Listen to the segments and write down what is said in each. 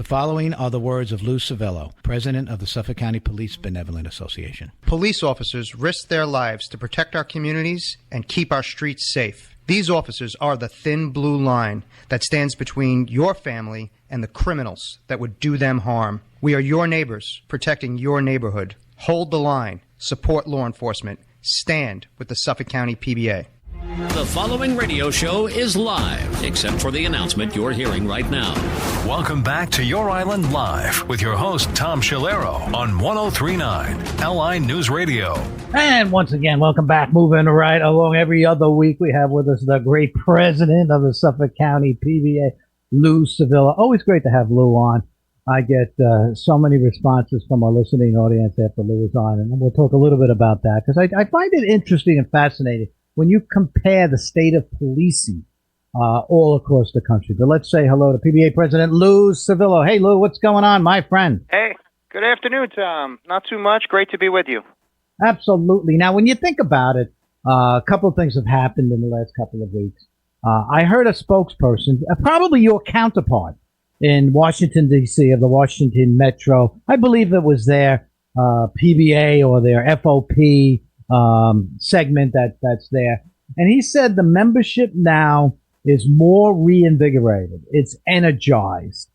following are the words of Lou Civello, president of the Suffolk County Police Benevolent Association. Police officers risk their lives to protect our communities and keep our streets safe. These officers are the thin blue line that stands between your family and the criminals that would do them harm. We are your neighbors, protecting your neighborhood. Hold the line. Support law enforcement. Stand with the Suffolk County PBA. The following radio show is live, except for the announcement you're hearing right now. Welcome back to Your Island Live with your host, Tom Schiliro, on 103.9 LI News Radio. And once again, welcome back. Moving right along every other week, we have with us the great president of the Suffolk County PBA, Lou Civello. Always great to have Lou on. I get so many responses from our listening audience after Lou is on, and we'll talk a little bit about that, because I find it interesting and fascinating when you compare the state of policing all across the country. But let's say hello to PBA President Lou Civello. Hey, Lou, what's going on, my friend? Hey, good afternoon, Tom. Not too much. Great to be with you. Absolutely. Now, when you think about it, a couple of things have happened in the last couple of weeks. I heard a spokesperson, probably your counterpart in Washington, D.C., of the Washington Metro. I believe it was their PBA or their FOP segment that's there. And he said the membership now is more reinvigorated. It's energized,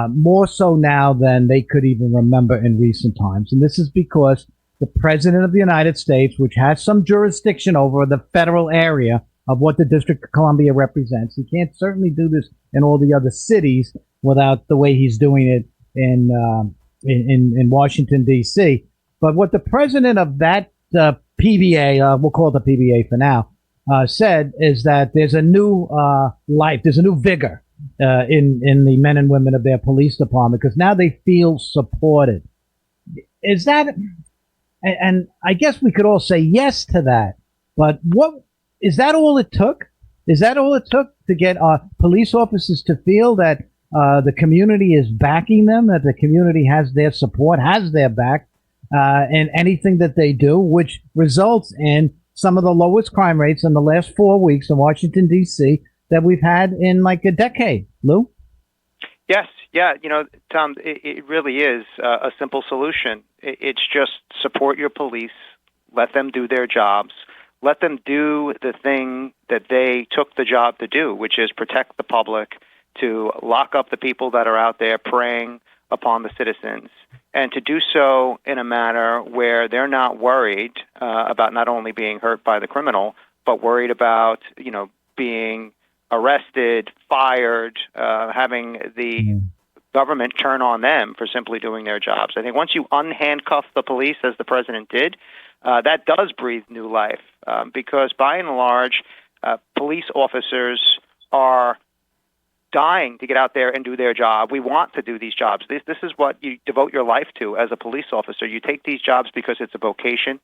more so now than they could even remember in recent times. And this is because the President of the United States, which has some jurisdiction over the federal area of what the District of Columbia represents, he can't certainly do this in all the other cities without the way he's doing it in Washington, D.C. But what the president of that PBA, we'll call it the PBA for now, said is that there's a new life, there's a new vigor in the men and women of their police department, because now they feel supported. Is that, and I guess we could all say yes to that, but what, is that all it took? Is that all it took to get police officers to feel that the community is backing them, that the community has their support, has their back in anything that they do, which results in some of the lowest crime rates in the last 4 weeks in Washington, D.C. that we've had in like a decade? Lou? Yes. Yeah. You know, Tom, it really is a simple solution. It's just support your police, let them do their jobs, let them do the thing that they took the job to do, which is protect the public, to lock up the people that are out there preying upon the citizens, and to do so in a manner where they're not worried about not only being hurt by the criminal, but worried about, you know, being arrested, fired, having the government turn on them for simply doing their jobs. I think once you unhandcuff the police, as the president did, that does breathe new life, because by and large, police officers are dying to get out there and do their job. We want to do these jobs. This is what you devote your life to as a police officer. You take these jobs because it's a vocation,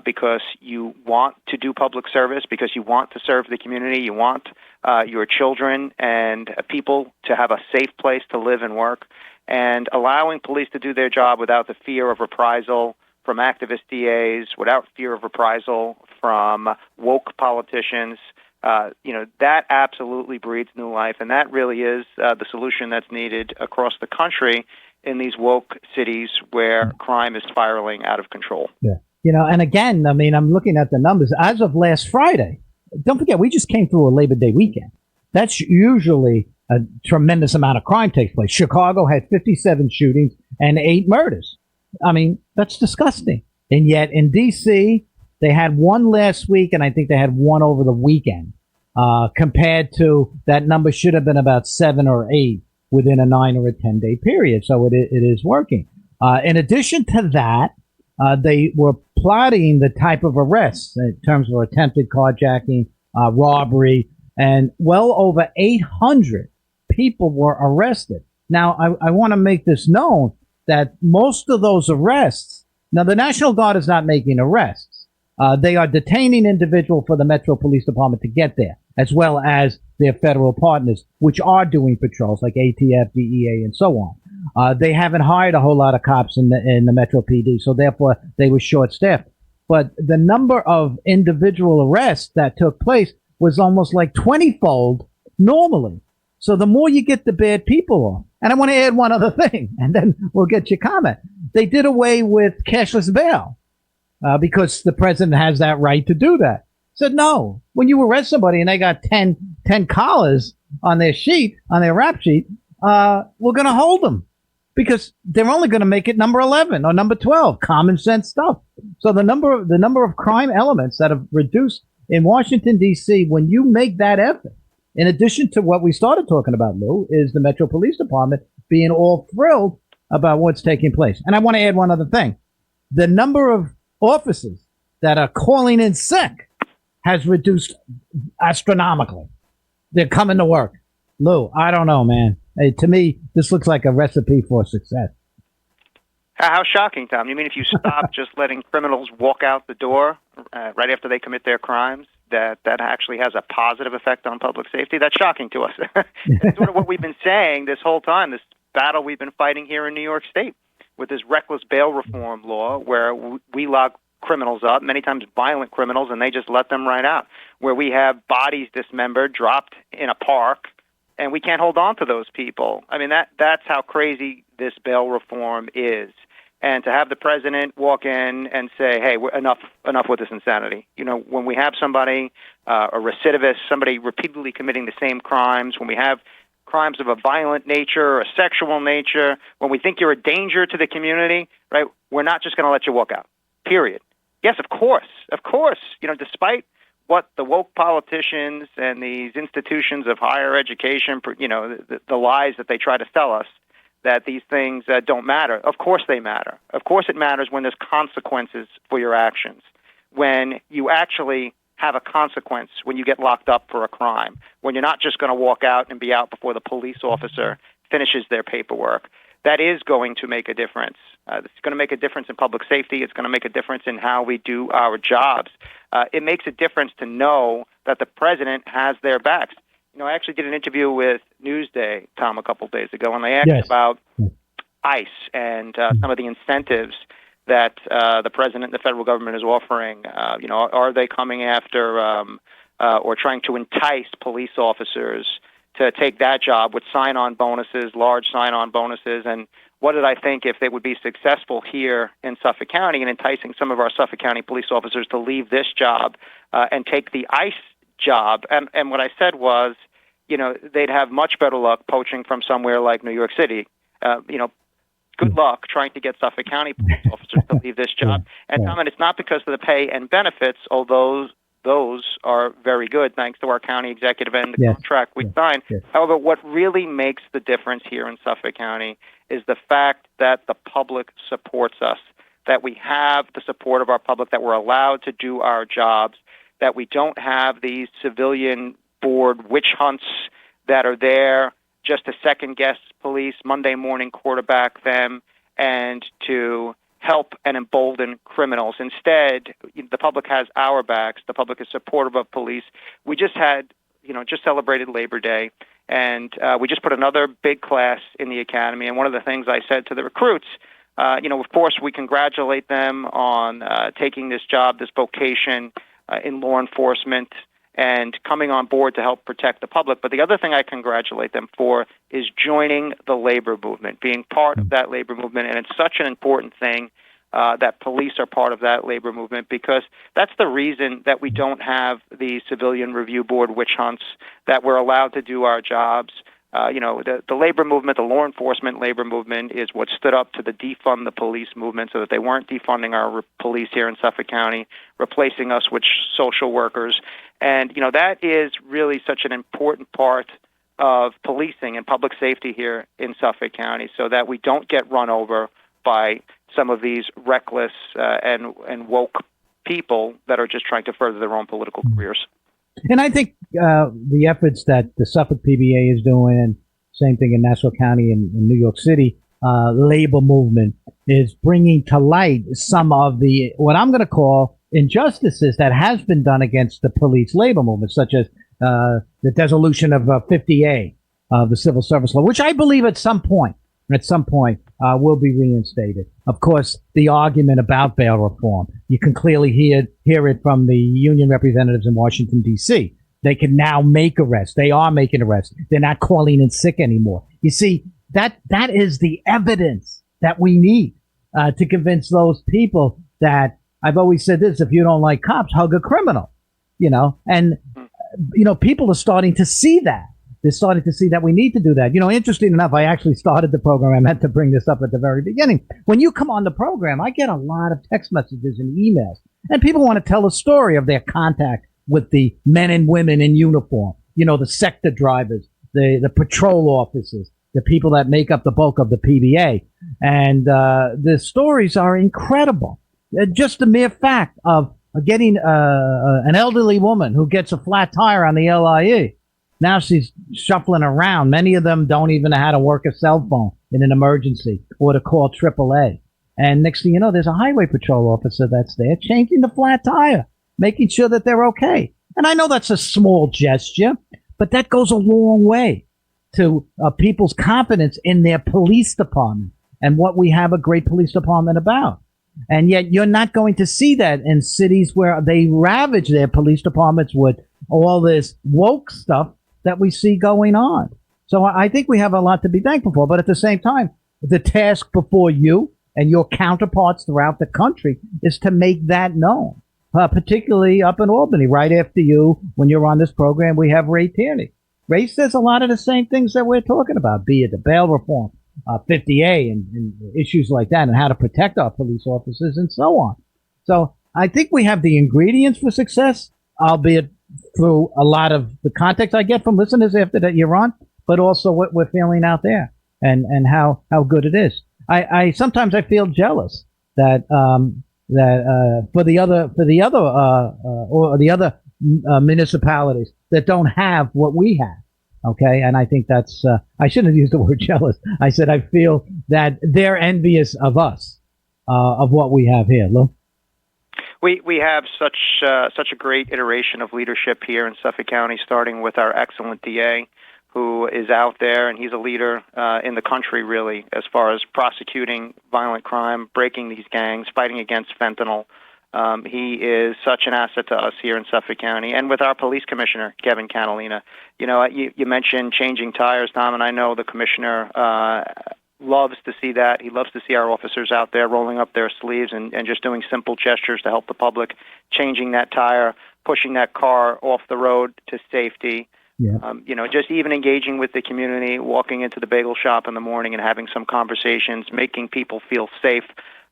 because you want to do public service, because you want to serve the community. You want your children and people to have a safe place to live and work. And allowing police to do their job without the fear of reprisal from activist DAs, without fear of reprisal from woke politicians, that absolutely breeds new life, and that really is the solution that's needed across the country in these woke cities where crime is spiraling out of control. Yeah. And again, I mean, I'm looking at the numbers. As of last Friday, don't forget, we just came through a Labor Day weekend. That's usually a tremendous amount of crime takes place. Chicago had 57 shootings and 8 murders. I mean, that's disgusting. And yet in D.C., they had one last week, and I think they had one over the weekend, compared to that number should have been about 7 or 8 within a 9 or a 10-day period. So it is working. In addition to that, they were plotting the type of arrests in terms of attempted carjacking, robbery, and well over 800 people were arrested. Now, I want to make this known that most of those arrests, now the National Guard is not making arrests. They are detaining individuals for the Metro Police Department to get there, as well as their federal partners, which are doing patrols like ATF, DEA, and so on. They haven't hired a whole lot of cops in the Metro PD, so therefore they were short-staffed. But the number of individual arrests that took place was almost like 20-fold normally. So the more you get the bad people off, And I want to add one other thing, and then we'll get your comment. They did away with cashless bail because the president has that right to do that. Said no. When you arrest somebody and they got 10 collars on their sheet, on their rap sheet, we're going to hold them because they're only going to make it number 11 or number 12. Common sense stuff. So the number of crime elements that have reduced in Washington, D.C., when you make that effort, in addition to what we started talking about, Lou, is the Metro Police Department being all thrilled about what's taking place. And I want to add one other thing. The number of officers that are calling in sick has reduced astronomically. They're coming to work. Lou, I don't know, man. Hey, to me, this looks like a recipe for success. How shocking, Tom. You mean if you stop just letting criminals walk out the door right after they commit their crimes, that actually has a positive effect on public safety? That's shocking to us. That's sort of what we've been saying this whole time, this battle we've been fighting here in New York State with this reckless bail reform law where we lock criminals up, many times violent criminals, and they just let them right out, where we have bodies dismembered, dropped in a park, and we can't hold on to those people. I mean, that's how crazy this bail reform is. And to have the president walk in and say, hey, enough with this insanity. You know, when we have somebody, a recidivist, somebody repeatedly committing the same crimes, when we have crimes of a violent nature or a sexual nature, when we think you're a danger to the community, right, we're not just going to let you walk out, period. Yes, of course. You know, despite what the woke politicians and these institutions of higher education, you know, the lies that they try to sell us, that these things don't matter. Of course they matter. Of course it matters when there's consequences for your actions, when you actually have a consequence when you get locked up for a crime, when you're not just going to walk out and be out before the police officer finishes their paperwork. That is going to make a difference. It's going to make a difference in public safety. It's going to make a difference in how we do our jobs. It makes a difference to know that the president has their backs. You know, I actually did an interview with Newsday, Tom, a couple of days ago, and they asked about ICE and some of the incentives that the president and the federal government is offering. You know, are they coming after or trying to entice police officers to take that job with sign-on bonuses, large sign-on bonuses? And what did I think if they would be successful here in Suffolk County in enticing some of our Suffolk County police officers to leave this job and take the ICE job? And what I said was, you know, they'd have much better luck poaching from somewhere like New York City. You know, good luck trying to get Suffolk County police officers to leave this job. And Tom, and it's not because of the pay and benefits, although those are very good thanks to our county executive and the contract we signed. However, what really makes the difference here in Suffolk County is the fact that the public supports us, that we have the support of our public, that we're allowed to do our jobs, that we don't have these civilian board witch hunts that are there just to second-guess police, Monday morning quarterback them, and to help and embolden criminals. Instead, the public has our backs. The public is supportive of police. We just celebrated Labor Day, and we just put another big class in the academy. And one of the things I said to the recruits, of course, we congratulate them on taking this job, this vocation in law enforcement, and coming on board to help protect the public. But the other thing I congratulate them for is joining the labor movement, being part of that labor movement. And it's such an important thing that police are part of that labor movement, because that's the reason that we don't have the civilian review board witch hunts, that we're allowed to do our jobs. The labor movement, the law enforcement labor movement, is what stood up to the defund the police movement, so that they weren't defunding our police here in Suffolk County, replacing us with social workers. And, that is really such an important part of policing and public safety here in Suffolk County, so that we don't get run over by some of these reckless and woke people that are just trying to further their own political careers. And I think the efforts that the Suffolk PBA is doing, and same thing in Nassau County and in New York City, labor movement is bringing to light some of the, what I'm going to call, injustices that has been done against the police labor movement, such as the dissolution of 50A of the civil service law, which I believe at some point will be reinstated. Of course, the argument about bail reform, you can clearly hear it from the union representatives in Washington, D.C. They can now make arrests. They are making arrests. They're not calling in sick anymore. You see, that is the evidence that we need to convince those people that I've always said this: if you don't like cops, hug a criminal. And people are starting to see that. They're starting to see that we need to do that. Interesting enough, I actually started the program. I meant to bring this up at the very beginning. When you come on the program, I get a lot of text messages and emails, and people want to tell a story of their contact with the men and women in uniform. The sector drivers, the patrol officers, the people that make up the bulk of the PBA. And the stories are incredible. Just the mere fact of getting an elderly woman who gets a flat tire on the LIE. Now she's shuffling around. Many of them don't even know how to work a cell phone in an emergency or to call AAA. And next thing you know, there's a highway patrol officer that's there changing the flat tire, making sure that they're okay. And I know that's a small gesture, but that goes a long way to people's confidence in their police department and what we have a great police department about. And yet you're not going to see that in cities where they ravage their police departments with all this woke stuff that we see going on. So I think we have a lot to be thankful for. But at the same time, the task before you and your counterparts throughout the country is to make that known, particularly up in Albany. Right after you, when you're on this program, we have Ray Tierney. Ray says a lot of the same things that we're talking about, be it the bail reform, 50A and issues like that, and how to protect our police officers and so on. So I think we have the ingredients for success, albeit through a lot of the context I get from listeners after that you're on, but also what we're feeling out there and how good it is. I sometimes I feel jealous that for the other municipalities that don't have what we have. Okay. And I think that's, I shouldn't have used the word jealous. I said, I feel that they're envious of us, of what we have here. Lou? We have such a great iteration of leadership here in Suffolk County, starting with our excellent DA, who is out there, and he's a leader in the country, really, as far as prosecuting violent crime, breaking these gangs, fighting against fentanyl. He is such an asset to us here in Suffolk County, and with our police commissioner, Kevin Catalina. You mentioned changing tires, Tom, and I know the commissioner loves to see that. He loves to see our officers out there rolling up their sleeves and just doing simple gestures to help the public, changing that tire, pushing that car off the road to safety. Yeah. Just even engaging with the community, walking into the bagel shop in the morning and having some conversations, making people feel safe,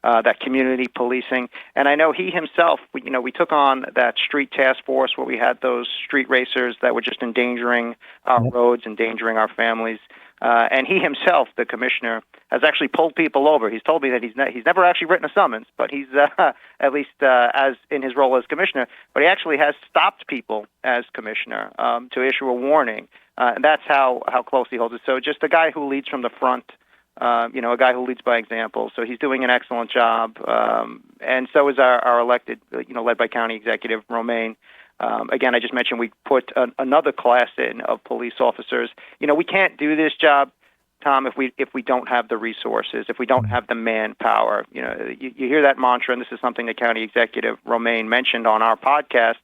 that community policing. And I know he himself, we took on that street task force where we had those street racers that were just endangering our roads, endangering our families. And he himself, the commissioner, has actually pulled people over. He's told me that he's never actually written a summons, but he's at least as in his role as commissioner. But he actually has stopped people as commissioner to issue a warning, and that's how close he holds it. So just a guy who leads from the front, a guy who leads by example. So he's doing an excellent job, and so is our elected, led by County Executive Romaine. Again, I just mentioned we put another class in of police officers. We can't do this job, Tom, if we don't have the resources, if we don't have the manpower. You hear that mantra, and this is something that County Executive Romaine mentioned on our podcast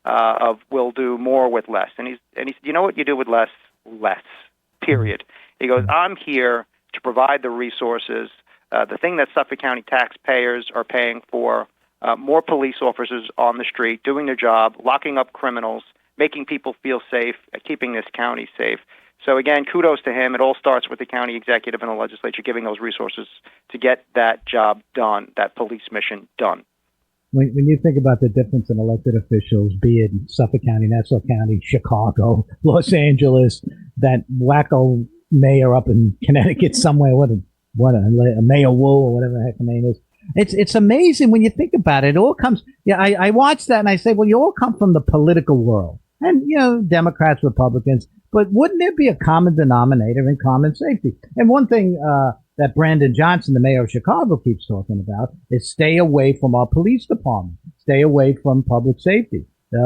of we'll do more with less. And he said, you know what you do with less? Less. Period. He goes, I'm here to provide the resources. The thing that Suffolk County taxpayers are paying for. More police officers on the street doing their job, locking up criminals, making people feel safe, keeping this county safe. So again, kudos to him. It all starts with the county executive and the legislature giving those resources to get that job done, that police mission done. When you think about the difference in elected officials, be it in Suffolk County, Nassau County, Chicago, Los Angeles, that wacko mayor up in Connecticut somewhere, what a Mayor Wu or whatever the heck the name is. It's amazing when you think about it. It all comes. Yeah, I watch that and I say, well, you all come from the political world, and Democrats, Republicans. But wouldn't there be a common denominator in common safety? And one thing that Brandon Johnson, the mayor of Chicago, keeps talking about is stay away from our police department, stay away from public safety.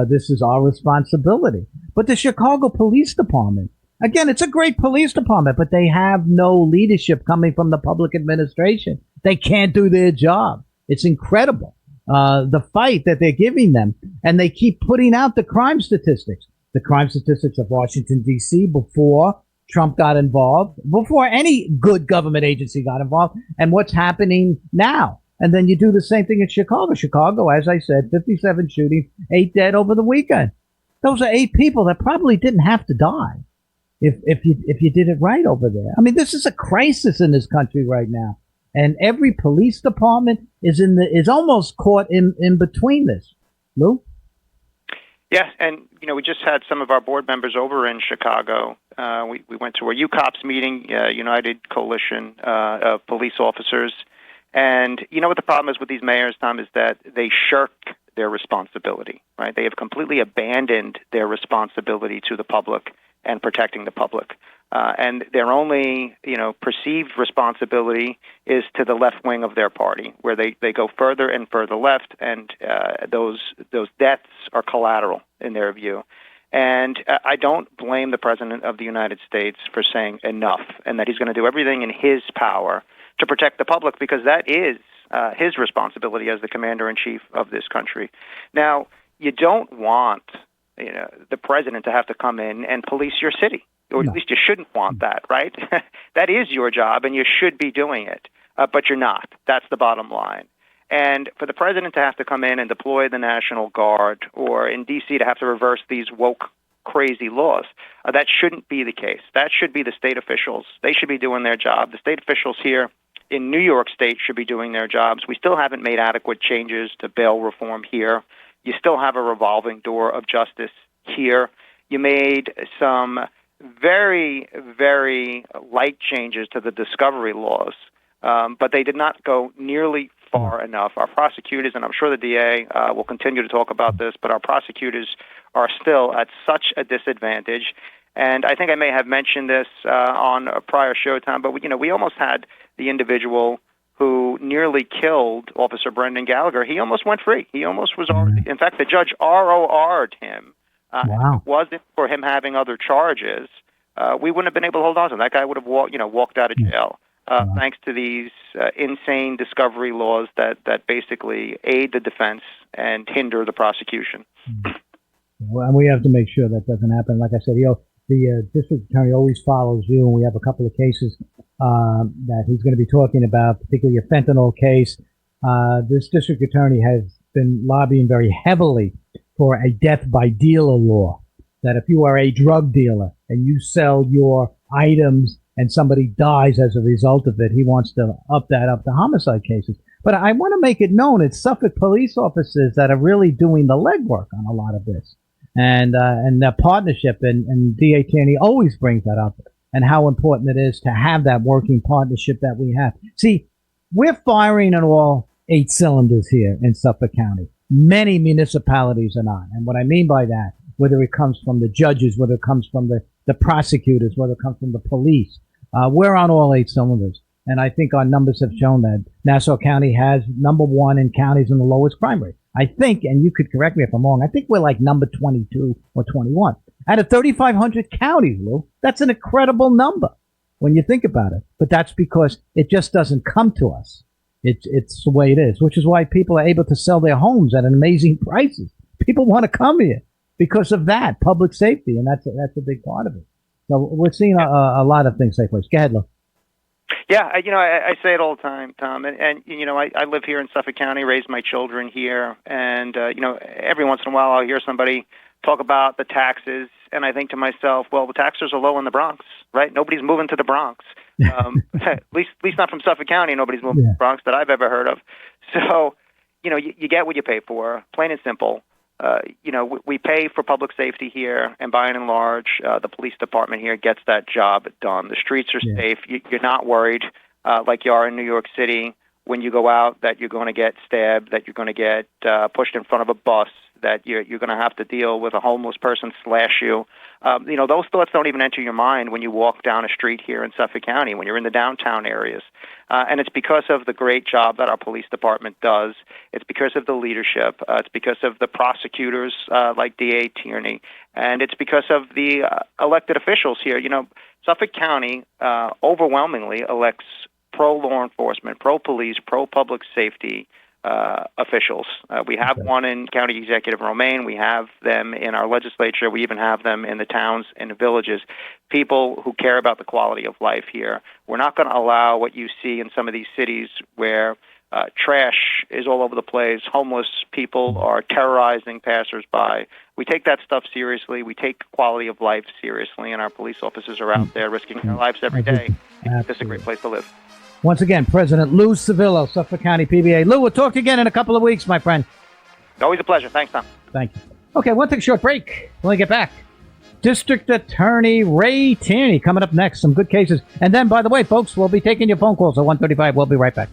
This is our responsibility. But the Chicago Police Department, again, it's a great police department, but they have no leadership coming from the public administration. They can't do their job. It's incredible, the fight that they're giving them. And they keep putting out the crime statistics of Washington, D.C. before Trump got involved, before any good government agency got involved, and what's happening now. And then you do the same thing in Chicago. Chicago, as I said, 57 shootings, 8 dead over the weekend. Those are 8 people that probably didn't have to die if you did it right over there. I mean, this is a crisis in this country right now, and every police department is almost caught in between this. Lou? Yes, and we just had some of our board members over in Chicago. We went to a UCOPS meeting, United Coalition of Police Officers. And you know what the problem is with these mayors, Tom, is that they shirk their responsibility, right? They have completely abandoned their responsibility to the public and protecting the public. And their only, perceived responsibility is to the left wing of their party, where they go further and further left, and those deaths are collateral in their view. And I don't blame the President of the United States for saying enough, and that he's going to do everything in his power to protect the public, because that is his responsibility as the commander-in-chief of this country. Now, you don't want the president to have to come in and police your city, or at least you shouldn't want that, right? That is your job, and you should be doing it, but you're not. That's the bottom line. And for the president to have to come in and deploy the National Guard, or in D.C. to have to reverse these woke, crazy laws, that shouldn't be the case. That should be the state officials. They should be doing their job. The state officials here in New York State should be doing their jobs. We still haven't made adequate changes to bail reform here. You still have a revolving door of justice here. You made some very, very light changes to the discovery laws, but they did not go nearly far enough. Our prosecutors, and I'm sure the DA will continue to talk about this, but our prosecutors are still at such a disadvantage. And I think I may have mentioned this on a prior show time, but we almost had the individual who nearly killed Officer Brendan Gallagher. He almost went free. He almost was already. In fact, the judge ROR'd him. Wow. If it wasn't for him having other charges, we wouldn't have been able to hold on to him. That guy would have walked out of jail. Thanks to these insane discovery laws that basically aid the defense and hinder the prosecution. Well, and we have to make sure that doesn't happen. Like I said, the district attorney always follows you, and we have a couple of cases that he's going to be talking about, particularly a fentanyl case. This district attorney has been lobbying very heavily for a death by dealer law, that if you are a drug dealer and you sell your items and somebody dies as a result of it, he wants to up to homicide cases. But I want to make it known it's Suffolk police officers that are really doing the legwork on a lot of this. And the partnership, and DA Tierney always brings that up, and how important it is to have that working partnership that we have. See, we're firing on all 8 cylinders here in Suffolk County. Many municipalities are not. And what I mean by that, whether it comes from the judges, whether it comes from the prosecutors, whether it comes from the police, we're on all 8 cylinders. And I think our numbers have shown that Nassau County has number 1 in counties in the lowest crime rate. I think, and you could correct me if I'm wrong, I think we're like number 22 or 21. Out of 3,500 counties, Lou, that's an incredible number when you think about it. But that's because it just doesn't come to us. It's the way it is, which is why people are able to sell their homes at amazing prices. People want to come here because of that, public safety, and that's a big part of it. So we're seeing a lot of things take place. Go ahead, Lou. Yeah, I say it all the time, Tom, and I live here in Suffolk County, raised my children here, and every once in a while I'll hear somebody talk about the taxes, and I think to myself, well, the taxes are low in the Bronx, right? Nobody's moving to the Bronx, at least not from Suffolk County. Nobody's moving to the Bronx that I've ever heard of. So, you get what you pay for, plain and simple. We pay for public safety here, and by and large, the police department here gets that job done. The streets are safe. You're not worried like you are in New York City when you go out that you're going to get stabbed, that you're going to get pushed in front of a bus, that you're going to have to deal with a homeless person slash you. Those thoughts don't even enter your mind when you walk down a street here in Suffolk County, when you're in the downtown areas. And it's because of the great job that our police department does. It's because of the leadership. It's because of the prosecutors like DA Tierney. And it's because of the elected officials here. Suffolk County overwhelmingly elects pro-law enforcement, pro-police, pro-public safety officials. We have one in County Executive Romaine. We have them in our legislature. We even have them in the towns and the villages. People who care about the quality of life here. We're not going to allow what you see in some of these cities where trash is all over the place. Homeless people are terrorizing passersby. We take that stuff seriously. We take quality of life seriously, and our police officers are out there risking their lives every day. This is a great place to live. Once again, President Lou Civello, Suffolk County PBA. Lou, we'll talk again in a couple of weeks, my friend. Always a pleasure. Thanks, Tom. Thank you. Okay, we'll take a short break. When we get back, District Attorney Ray Tierney coming up next. Some good cases. And then, by the way, folks, we'll be taking your phone calls at 1:35. We'll be right back.